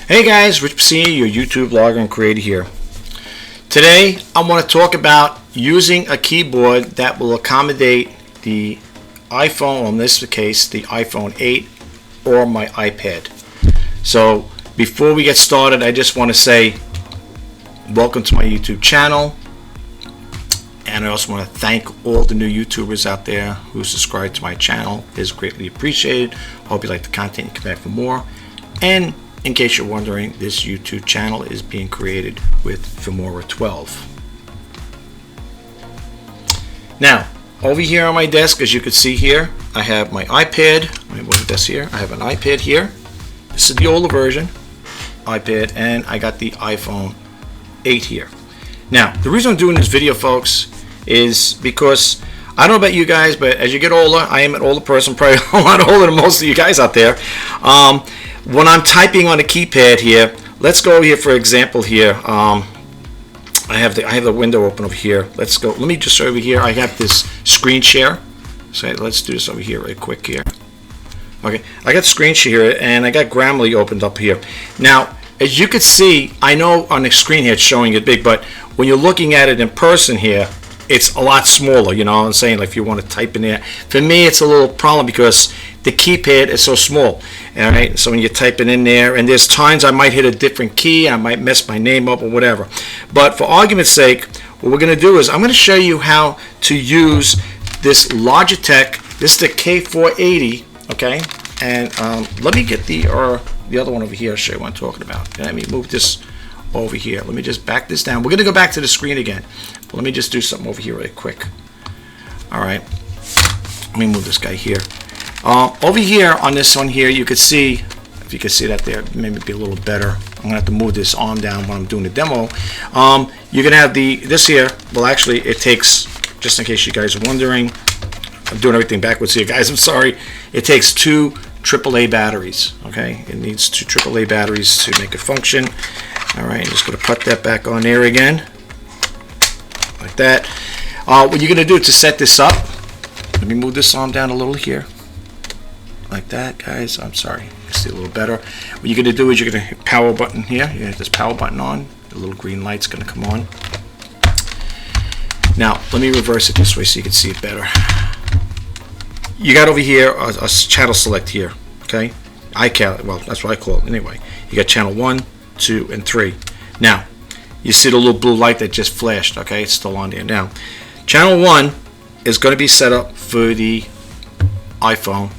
Hey guys, Rich Pacini, your YouTube vlogger and creator here. Today I want to talk about using a keyboard that will accommodate the iPhone, or in this case the iPhone 8 or my iPad. So before we get started, I just want to say welcome to my YouTube channel, and I also want to thank all the new YouTubers out there who subscribe to my channel. It is greatly appreciated. Hope you like the content and come back for more. And in case you're wondering, this YouTube channel is being created with Filmora 12. Now, over here on my desk, as you can see here, I have my iPad. Let me move this here. I have an iPad here. This is the older version iPad, and I got the iPhone 8 here. Now, the reason I'm doing this video, folks, is because I don't know about you guys, but as you get older, I am an older person, probably a lot older than most of you guys out there. When I'm typing on a keypad here, let's go here for example here. I have the window open over here. Let's go. Let me just show you here. I have this screen share. So let's do this over here right quick here. Okay, I got screen share and I got Grammarly opened up here. Now, as you can see, I know on the screen here it's showing it big, but when you're looking at it in person here, it's a lot smaller, you know what I'm saying? Like if you want to type in there. For me, it's a little problem because the keypad is so small. All right, so when you're typing in there, and there's times I might hit a different key, I might mess my name up or whatever. But for argument's sake, what we're going to do is I'm going to show you how to use this Logitech. This is the K480, okay? And let me get the other one over here. I'll show you what I'm talking about. Let me move this over here. Let me just back this down. We're going to go back to the screen again. But let me just do something over here really quick. All right. Let me move this guy here. Over here on this one here, you could see, if you could see that there, maybe be a little better. I'm going to have to move this arm down when I'm doing the demo. You're going to have this here. Well, actually, it takes, just in case you guys are wondering, I'm doing everything backwards here, guys. I'm sorry. It takes two AAA batteries. Okay, it needs two AAA batteries to make it function. All right, I'm just going to put that back on there again, like that. What you're going to do to set this up, let me move this arm down a little here, like that, guys. I'm sorry, you see a little better. What you're going to do is you're going to hit power button here. You hit this power button on. The little green light's going to come on. Now, let me reverse it this way so you can see it better. You got over here a channel select here, okay? Well, that's what I call it anyway. You got channel 1, 2, and 3. Now, you see the little blue light that just flashed, okay? It's still on there. Now, channel 1 is going to be set up for the iPhone,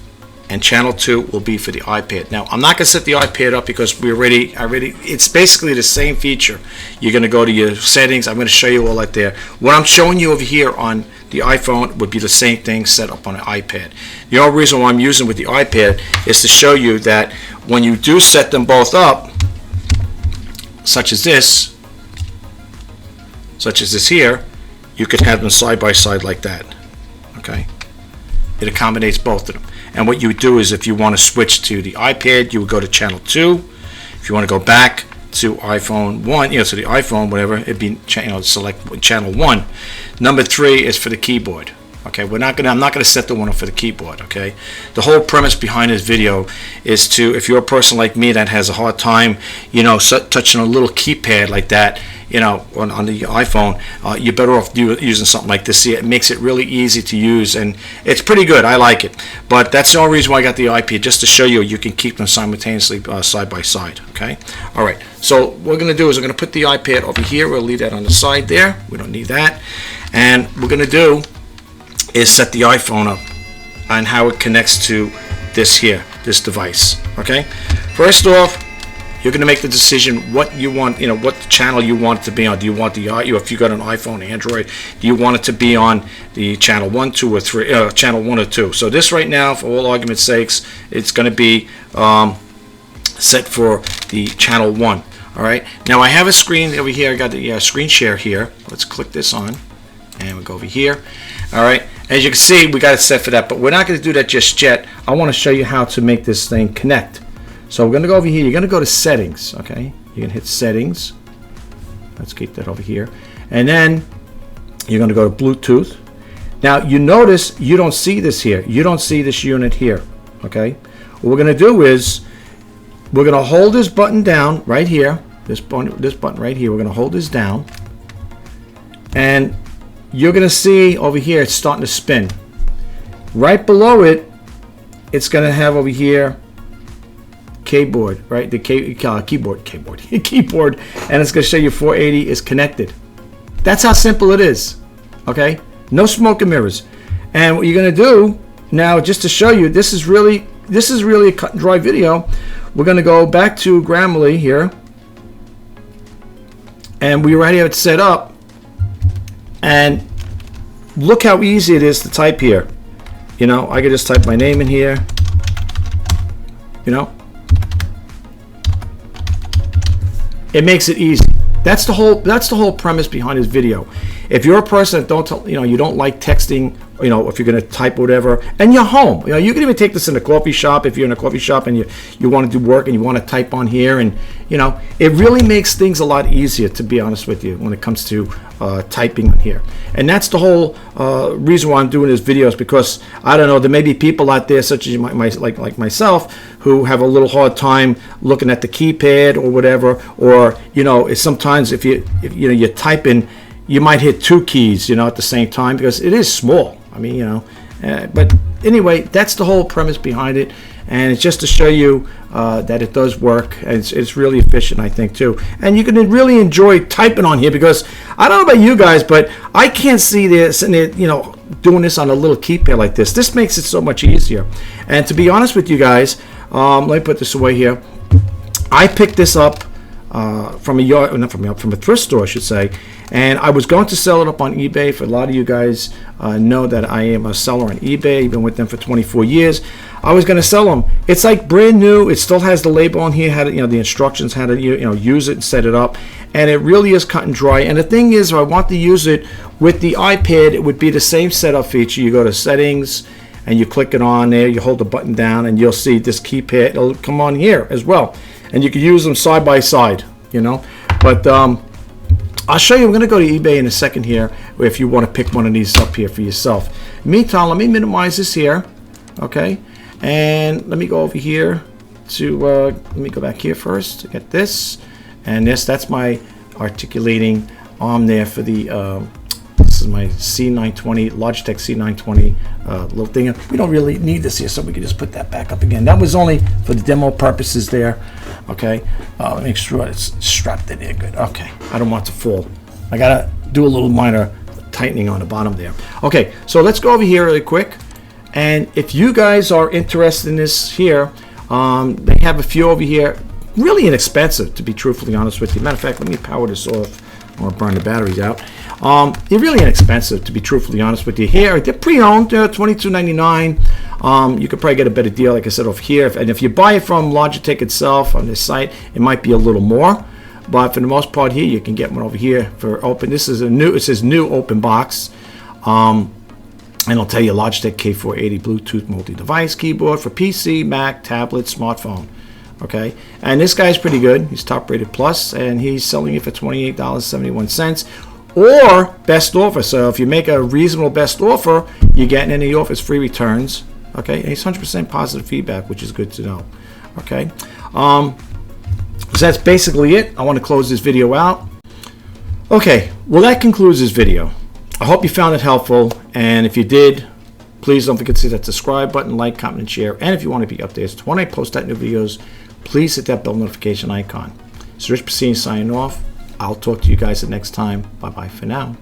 and channel 2 will be for the iPad. Now, I'm not going to set the iPad up because it's basically the same feature. You're going to go to your settings. I'm going to show you all that there. What I'm showing you over here on the iPhone would be the same thing set up on an iPad. The only reason why I'm using with the iPad is to show you that when you do set them both up, such as this here, you could have them side by side like that. Okay, it accommodates both of them. And what you would do is, if you want to switch to the iPad, you would go to channel 2. If you want to go back to iPhone 1, to the iPhone, whatever, it'd be select channel 1. Number 3 is for the keyboard. Okay, I'm not gonna set the one up for the keyboard. Okay, the whole premise behind this video is to, if you're a person like me that has a hard time, touching a little keypad like that, on the iPhone, you're better off using something like this. See, it makes it really easy to use, and it's pretty good. I like it. But that's the only reason why I got the iPad, just to show you can keep them simultaneously side by side. Okay. All right. So what we're gonna do is we're gonna put the iPad over here. We'll leave that on the side there. We don't need that. And what we're gonna do is set the iPhone up and how it connects to this device. Okay. First off, you're going to make the decision what you want, what channel you want it to be on. Do you want if you got an iPhone, Android, do you want it to be on the channel 1, 2, or 3, channel 1 or 2? So this right now, for all argument's sakes, it's going to be set for the channel 1. All right. Now I have a screen over here. I got the screen share here. Let's click this on, and we'll go over here. All right. As you can see, we got it set for that, but we're not going to do that just yet. I want to show you how to make this thing connect. So we're going to go over here. You're going to go to settings, okay? You're going to hit settings. Let's keep that over here. And then you're going to go to Bluetooth. Now, you notice you don't see this here. You don't see this unit here, okay? What we're going to do is we're going to hold this button down right here. This button right here. We're going to hold this down. And you're going to see over here it's starting to spin. Right below it, it's going to have over here keyboard, right? The keyboard, and it's going to show you 480 is connected. That's how simple it is. Okay, no smoke and mirrors. And what you're going to do now, just to show you, this is really a cut and dry video. We're going to go back to Grammarly here, and we already have it set up. And look how easy it is to type here. You know, I could just type my name in here. You know, it makes it easy. That's the whole premise behind this video. If you're a person that you don't like texting, you know, if you're going to type whatever, and you're home, you know, you can even take this in a coffee shop. If you're in a coffee shop and you want to do work and you want to type on here, and you know, it really makes things a lot easier, to be honest with you, when it comes to typing on here. And that's the whole reason why I'm doing this video, is because I don't know, there may be people out there such as like myself who have a little hard time looking at the keypad or whatever, or you know, sometimes if you're typing, you might hit two keys, you know, at the same time, because it is small. I mean, you know, but anyway, that's the whole premise behind it, and it's just to show you that it does work, and it's really efficient, I think, too. And you can really enjoy typing on here, because I don't know about you guys, but I can't see this and you know, doing this on a little keypad like this. This makes it so much easier. And to be honest with you guys, let me put this away here. I picked this up from a thrift store, I should say, and I was going to sell it up on eBay. For a lot of you guys know that I am a seller on eBay. I've been with them for 24 years. I was going to sell them. It's like brand new. It still has the label on here, how to, you know, the instructions, how to, you know, use it and set it up, and it really is cut and dry. And the thing is, if I want to use it with the iPad, it would be the same setup feature. You go to settings and you click it on there, you hold the button down, and you'll see this keypad. It'll come on here as well, and you can use them side by side, you know. But I'll show you. I'm going to go to eBay in a second here, if you want to pick one of these up here for yourself. Meantime, let me minimize this here, okay? And let me go over here to, let me go back here first to get this. And that's my articulating arm there for the, this is my C920, Logitech C920 little thing. We don't really need this here, so we can just put that back up again. That was only for the demo purposes there. Okay, make sure it's strapped in there good. Okay, I don't want it to fall. I gotta do a little minor tightening on the bottom there. Okay, so let's go over here really quick. And if you guys are interested in this here, they have a few over here. Really inexpensive, to be truthfully honest with you. Matter of fact, let me power this off. I want to burn the batteries out. They're really inexpensive, to be truthfully honest with you. Here, they're pre-owned, $22.99. You could probably get a better deal, like I said, over here. And if you buy it from Logitech itself on this site, it might be a little more. But for the most part here, you can get one over here for open. This is a new, it says new open box. And it'll tell you Logitech K480 Bluetooth multi-device keyboard for PC, Mac, tablet, smartphone. Okay, and this guy's pretty good. He's top rated plus, and he's selling it for $28.71 or best offer. So if you make a reasonable best offer, you're getting any offers, free returns. Okay, and he's 100% positive feedback, which is good to know. Okay, so that's basically it. I want to close this video out. Okay, well, that concludes this video. I hope you found it helpful, and if you did, please don't forget to hit that subscribe button, like, comment, and share. And if you want to be updated when I post out new videos, please hit that bell notification icon. It's Rich Pacini signing off. I'll talk to you guys the next time. Bye-bye for now.